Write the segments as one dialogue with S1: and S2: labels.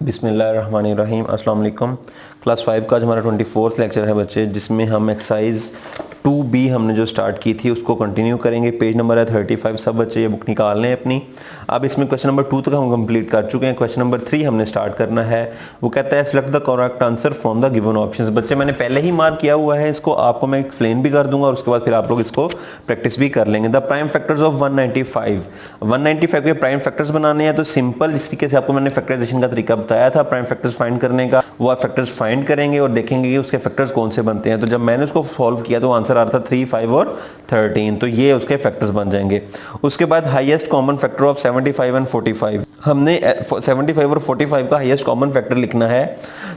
S1: बिस्मिल्लाहिर्रहमानिर्रहीम। अस्सलाम वालेकुम। क्लास 5 का आज हमारा 24th लेक्चर है बच्चे, जिसमें हम एक्सरसाइज 2B हमने जो स्टार्ट की थी उसको कंटिन्यू करेंगे। पेज नंबर है 35। सब बच्चे ये बुक निकाल लें अपनी। अब इसमें क्वेश्चन नंबर 2 तक हम कंप्लीट कर चुके हैं। क्वेश्चन नंबर 3 हमने स्टार्ट करना है। वो कहता है select the correct answer from the given options. बच्चे मैंने पहले ही मार्क किया हुआ है, इसको आपको मैं एक्सप्लेन भी कर दूंगा और उसके बाद फिर आप लोग इसको प्रैक्टिस भी कर लेंगे। द प्राइम फैक्टर्स ऑफ 195 के प्राइम फैक्टर्स बनाने हैं। तो सिंपल इस तरीके से आपको मैंने फैक्टराइजेशन का तरीका बताया था प्राइम फैक्टर्स फाइंड करने का। वो आप फैक्टर्स फाइंड करेंगे और देखेंगे कि उसके फैक्टर्स कौन से बनते हैं। तो जब मैंने उसको सॉल्व किया तो आंसर आ रहा था 3, 5 और 13। तो ये उसके फैक्टर्स बन जाएंगे। उसके बाद highest common factor of 75 and 45। हमने 75 और 45 का हाईएस्ट कॉमन फैक्टर लिखना है।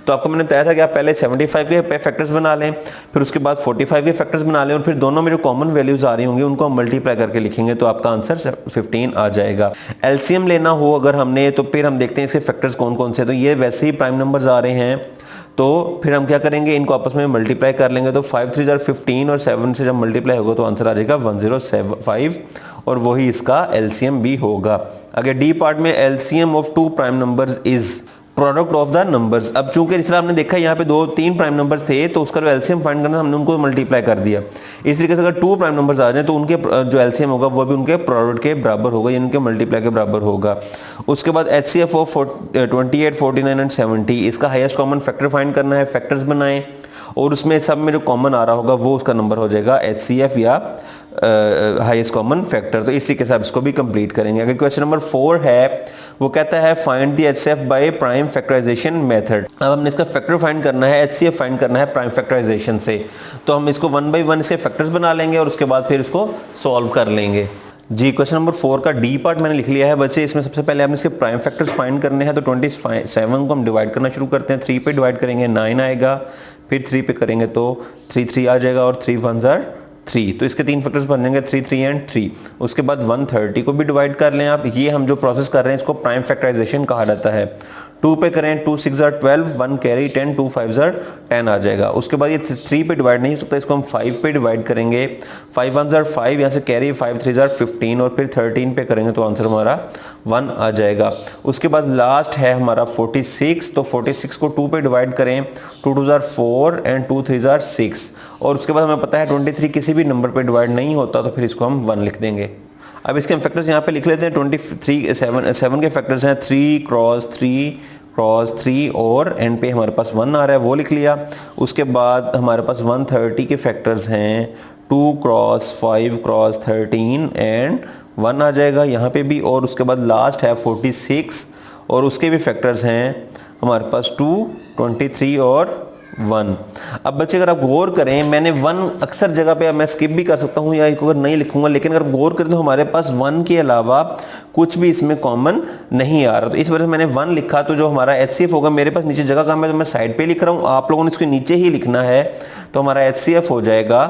S1: तो आपको मैंने बताया था कि आप पहले 75 के फैक्टर्स बना लें, फिर उसके बाद 45 के फैक्टर्स बना लें और फिर दोनों में जो कॉमन वैल्यूज आ रही होंगी उनको हम मल्टीप्लाई करके लिखेंगे तो आपका आंसर 15 आ जाएगा। एलसीएम लेना हो अगर हमने, तो फिर हम देखते हैं इसके फैक्टर्स कौन कौन से। तो ये वैसे ही प्राइम नंबर्स आ रहे हैं, तो फिर हम क्या करेंगे, इनको आपस में मल्टीप्लाई कर लेंगे। तो 5 3 15 और 7 से जब मल्टीप्लाई होगा तो आंसर आ जाएगा 105 और वही इसका एलसीएम भी होगा। अगर डी पार्ट में LCM of two prime numbers is product of the numbers. अब चूंकि इस तरह हमने देखा यहाँ पे 2-3 प्राइम नंबर्स थे तो उसका जो एलसीएम फाइंड करना हमने उनको मल्टीप्लाई कर दिया। इस तरीके से अगर 2 प्राइम नंबर्स आ जाए तो उनके जो एलसीएम होगा वो भी उनके प्रोडक्ट के बराबर होगा, यानी उनके मल्टीप्लाई के बराबर होगा। उसके बाद एचसीएफ ऑफ 28, 49 एंड 70, इसका हाईएस्ट कॉमन फैक्टर फाइंड करना है। फैक्टर्स बनाएं और उसमें सब में जो कॉमन आ रहा होगा वो उसका नंबर हो जाएगा एचसीएफ या हाईएस्ट कॉमन फैक्टर। तो इस तरीके से आप इसको भी कंप्लीट करेंगे। अगर क्वेश्चन नंबर 4 है, वो कहता है find the HCF by prime factorisation method. अब हमने इसका फैक्टर फाइंड करना है, एचसीएफ फाइंड करना है प्राइम फैक्टराइजेशन से। तो हम इसको 1 बाय 1 इसके फैक्टर्स बना लेंगे और उसके बाद फिर इसको सॉल्व कर लेंगे। जी, क्वेश्चन नंबर 4 का डी पार्ट मैंने लिख लिया है बच्चे। इसमें सबसे पहले आपने इसके प्राइम फैक्टर्स फाइंड करने हैं। तो 27 को हम डिवाइड करना शुरू करते हैं। 3 पे डिवाइड करेंगे 9 आएगा, फिर 3 पे करेंगे तो 3 आ जाएगा और 3 1 3। तो इसके 3 फैक्टर्स बन जाएंगे 3 3 एंड 3। उसके बाद 130 को भी डिवाइड कर लें आप। ये हम जो प्रोसेस कर रहे हैं इसको प्राइम फैक्टराइजेशन कहा जाता है। 2 पे करें 2 6 12, 1 कैरी 10, 2 5 10 आ जाएगा। उसके बाद ये 3 पे डिवाइड नहीं हो सकता, इसको हम 5 पे डिवाइड करेंगे। 5 1 5, यहाँ से कैरी 5 3 15 और फिर 13 पे करेंगे तो आंसर हमारा 1 आ जाएगा। उसके बाद लास्ट है हमारा 46। तो 46 को 2 पे डिवाइड करें, 2 2 4 एंड 2 3 6। और उसके बाद हमें पता है 23 किसी भी नंबर पे डिवाइड नहीं होता, तो फिर इसको हम 1 लिख देंगे। अब इसके हम फैक्टर्स यहाँ पे लिख लेते हैं। 7 के फैक्टर्स हैं 3 क्रॉस 3 और एंड पे हमारे पास 1 आ रहा है, वो लिख लिया। उसके बाद हमारे पास 130 के फैक्टर्स हैं 2 क्रॉस 5 क्रॉस 13 एंड 1 आ जाएगा यहाँ पे भी। और उसके बाद लास्ट है 46 और उसके भी फैक्टर्स हैं हमारे पास 2, 23 और 1। अब बच्चे अगर आप गौर करें, मैंने 1 अक्सर जगह पे मैं स्किप भी कर सकता हूँ या इसको अगर नहीं लिखूंगा, लेकिन अगर गौर करें तो हमारे पास 1 के अलावा कुछ भी इसमें कॉमन नहीं आ रहा। तो इस वजह से मैंने 1 लिखा। तो जो हमारा एचसीएफ होगा, मेरे पास नीचे जगह कम है तो मैं साइड पे लिख रहा हूँ, आप लोगों ने इसको नीचे ही लिखना है। तो हमारा एचसीएफ हो जाएगा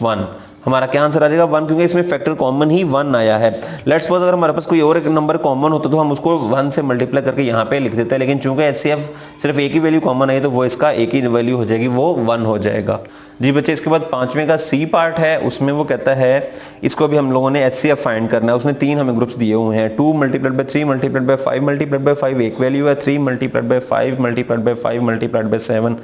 S1: 1। हमारा क्या आंसर आ जाएगा 1, क्योंकि इसमें फैक्टर कॉमन ही 1 आया है। लेट्स सपोज अगर हमारे पास कोई और एक नंबर कॉमन होता तो हम उसको 1 से मल्टीप्लाई करके यहाँ पे लिख देते हैं, लेकिन चूंकि एचसीएफ सिर्फ एक ही वैल्यू कॉमन आई तो वो इसका एक ही वैल्यू हो जाएगी, वो 1 हो जाएगा। जी बच्चे, इसके बाद 5वें का सी पार्ट है, उसमें वो कहता है इसको भी हम लोगों ने एचसीएफ फाइंड करना है। उसने 3 हमें ग्रुप्स दिए हुए हैं। 2 multiplied by 3 multiplied by 5 multiplied by 5 एक वैल्यू है। 3 multiplied by 5 multiplied by 5 multiplied by 7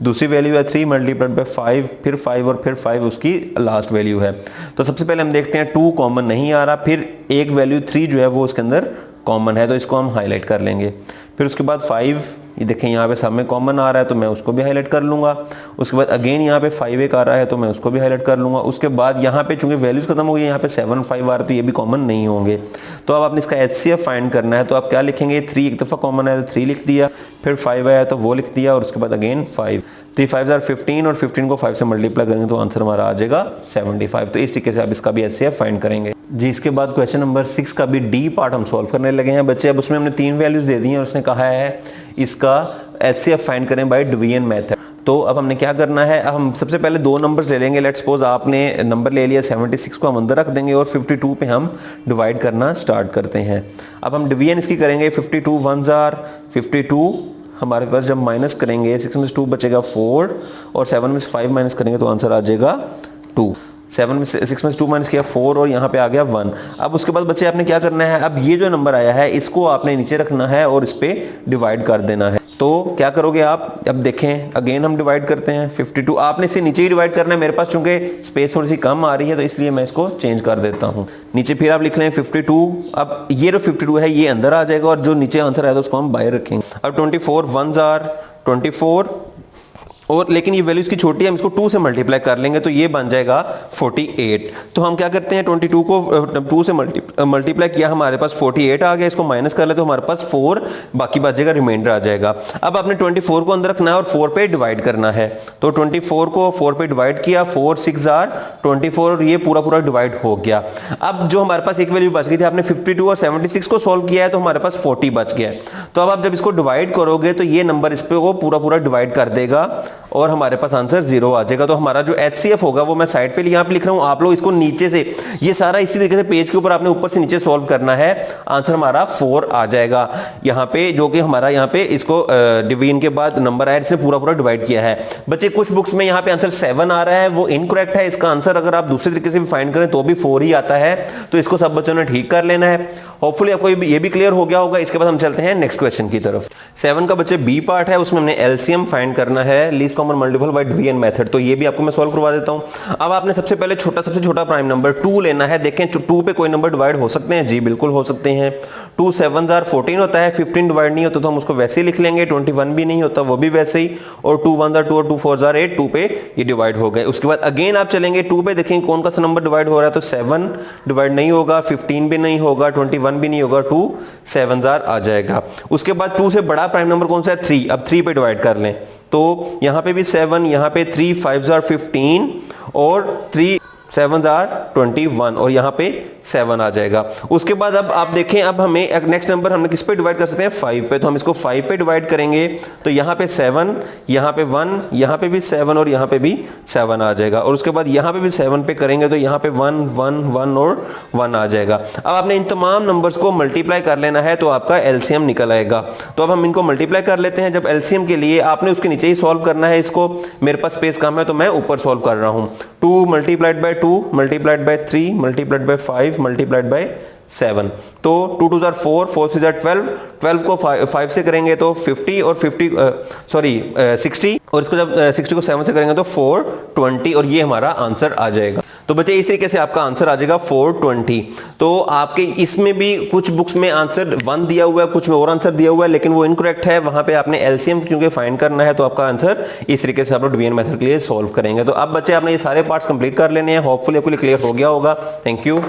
S1: दूसरी वैल्यू है। 3 मल्टीप्लाइड बाय 5 फिर 5 और फिर 5 उसकी लास्ट वैल्यू है। तो सबसे पहले हम देखते हैं 2 कॉमन नहीं आ रहा, फिर एक वैल्यू 3 जो है वो उसके अंदर कॉमन है, तो इसको हम हाईलाइट कर लेंगे। फिर उसके बाद 5, ये देखें यहाँ पे सब में कॉमन आ रहा है तो मैं उसको भी हाईलाइट कर लूँगा। उसके बाद अगेन यहाँ पे 5 एक आ रहा है तो मैं उसको भी हाईलाइट कर लूँगा। उसके बाद यहाँ पे चूंकि वैल्यूज़ खत्म हो गई, यहाँ पे 7 5 आ रहा है तो ये भी कॉमन नहीं होंगे। तो अब आपने इसका एचसीएफ फाइंड करना है। तो आप क्या लिखेंगे, 3 एक दफ़ा कॉमन है तो 3 लिख दिया, फिर 5 आया तो वो लिख दिया और उसके बाद अगेन 5। 3 5 15 और 15 को 5 से मल्टीप्लाई करेंगे तो आंसर हमारा आ जाएगा 75। तो इस तरीके से आप इसका भी एचसीएफ फाइंड करेंगे। जी, इसके बाद क्वेश्चन नंबर 6 का भी डी पार्ट हम सॉल्व करने लगे हैं बच्चे। अब उसमें हमने 3 वैल्यूज दे दी हैं और उसने कहा है इसका एचसीएफ फाइंड करें बाय डिवीजन मेथड। तो अब हमने क्या करना है, अब हम सबसे पहले 2 नंबर्स ले लेंगे। लेट्स सपोज आपने नंबर ले लिया 76 को हम अंदर रख देंगे और 52 पे हम डिवाइड करना स्टार्ट करते हैं। अब हम डिवीजन इसकी करेंगे। 52 1 52 हमारे पास जब माइनस करेंगे 6 में से 2 बचेगा 4 और 7 में से 5 माइनस करेंगे तो आंसर आ जाएगा 2। 7 में 6 में से 2 माइनस किया 4 और यहाँ पे आ गया 1। अब उसके बाद बच्चे आपने क्या करना है, अब ये जो नंबर आया है इसको आपने नीचे रखना है और इस पे डिवाइड कर देना है। तो क्या करोगे आप, अब देखें अगेन हम डिवाइड करते हैं 52, आपने इसे नीचे ही डिवाइड करना है। मेरे पास चूंकि स्पेस थोड़ी सी कम आ रही है तो इसलिए मैं इसको चेंज कर देता हूँ। नीचे फिर आप लिख लें 52, अब ये जो 52 है ये अंदर आ जाएगा और जो नीचे आंसर आया था उसको हम बाहर रखेंगे। अब 24 1s आर 24 और लेकिन ये वैल्यू इसकी छोटी है, हम इसको 2 से मल्टीप्लाई कर लेंगे तो ये बन जाएगा 48। तो हम क्या करते हैं 22 को 2 से मल्टीप्लाई किया, हमारे पास 48 आ गया, इसको माइनस कर ले तो हमारे पास 4 बाकी बचेगा, रिमाइंडर आ जाएगा। अब आपने 24 को अंदर रखना है और 4 पे डिवाइड करना है। तो 24 को 4 पे डिवाइड किया, 4 6 आर 24 और ये पूरा डिवाइड हो गया। अब जो हमारे पास एक वैल्यू बच गई थी, आपने 52 और 76 को सॉल्व किया है तो हमारे पास 40 बच गया। तो अब आप जब इसको डिवाइड करोगे तो ये नंबर इस पे वो पूरा डिवाइड कर देगा और हमारे पास आंसर 0 आ जाएगा। तो हमारा जो HCF होगा वो मैं साइड पे यहाँ पे लिख रहा हूँ, आप लोग इसको नीचे से ये सारा इसी तरीके से पेज के ऊपर आपने ऊपर से नीचे सॉल्व करना है। आंसर हमारा 4 आ जाएगा यहाँ पे, जो कि हमारा यहाँ पे इसको डिवीजन के बाद नंबर आया जिसने पूरा डिवाइड किया है। बच्चे कुछ बुक्स में यहाँ पे आंसर 7 आ रहा है, वो इनकरेक्ट है। इसका आंसर अगर आप दूसरे तरीके से भी फाइंड करें तो भी 4 ही आता है, तो इसको सब बच्चों ने ठीक कर लेना है। होपफुली आपको ये भी क्लियर हो गया होगा। इसके बाद हम चलते हैं नेक्स्ट क्वेश्चन की तरफ। 7 का बच्चे बी पार्ट है, उसमें हमने एलसीएम फाइंड करना है, least common multiple by division method. तो ये भी आपको मैं सॉल्व करवा देता हूं। अब आपने सबसे पहले सबसे छोटा प्राइम नंबर 2 लेना है। देखें 2 पे कोई नंबर डिवाइड हो सकते हैं, जी बिल्कुल हो सकते हैं। 2 7s आर 14 होता है, 15 डिवाइड नहीं होता तो हम उसको वैसे ही लिख लेंगे। 21 भी नहीं होता, वो भी वैसे ही। और 2 1s आर 2 और 2 4s आर 8, 2 पे ये डिवाइड हो गए। उसके बाद अगेन आप चलेंगे 2 पे, देखें कौन सा नंबर डिवाइड हो रहा है। तो 7 डिवाइड नहीं होगा, 15 भी नहीं होगा, 21 भी नहीं होगा, 2 7s आर आ जाएगा। उसके बाद 2 से बड़ा प्राइम नंबर कौन सा है, 3। अब 3 पे डिवाइड कर लें तो यहां पे भी 7, यहां पे 3 5s आर 15 और 3 7s आर 21 और यहाँ पे 7 आ जाएगा। उसके बाद अब आप देखें, अब हमें एक नेक्स्ट नंबर हमने किस पे डिवाइड कर सकते हैं, 5 पे। तो हम इसको 5 पे डिवाइड करेंगे तो यहाँ पे 7, यहाँ पे 1, यहाँ पे भी 7 और यहाँ पे भी 7 आ जाएगा। और उसके बाद यहाँ पे भी 7 पे करेंगे तो यहाँ पे 1 1 1 और 1 आ जाएगा। अब आपने इन तमाम नंबर्स को मल्टीप्लाई कर लेना है तो आपका एलसीएम निकल आएगा। तो अब हम इनको मल्टीप्लाई कर लेते हैं। जब एलसीएम के लिए आपने उसके नीचे ही सॉल्व करना है इसको, मेरे पास स्पेस कम है तो मैं ऊपर सॉल्व कर रहा हूँ। 2 multiplied by 2 multiplied by 3 multiplied by 5 multiplied by 7। तो 2 2s आर 4 4 3s आर 12, 12 को 5 से करेंगे तो 50 और 60 और इसको जब 60 को 7 से करेंगे तो 420 और ये हमारा आंसर आ जाएगा। तो बच्चे इस तरीके से आपका आंसर आ जाएगा 420। तो आपके इसमें भी कुछ बुक्स में आंसर 1 दिया हुआ है, कुछ में और आंसर दिया हुआ है, लेकिन वो इनकरेक्ट है। वहां पे आपने एलसीएम क्योंकि फाइंड करना है तो आपका आंसर इस तरीके से आप लोग डिवीजन मेथड के लिए सॉल्व करेंगे। तो अब बच्चे आपने ये सारे पार्ट्स कंप्लीट कर लेने हैं। होपफुली आपको क्लियर हो गया होगा। Thank you.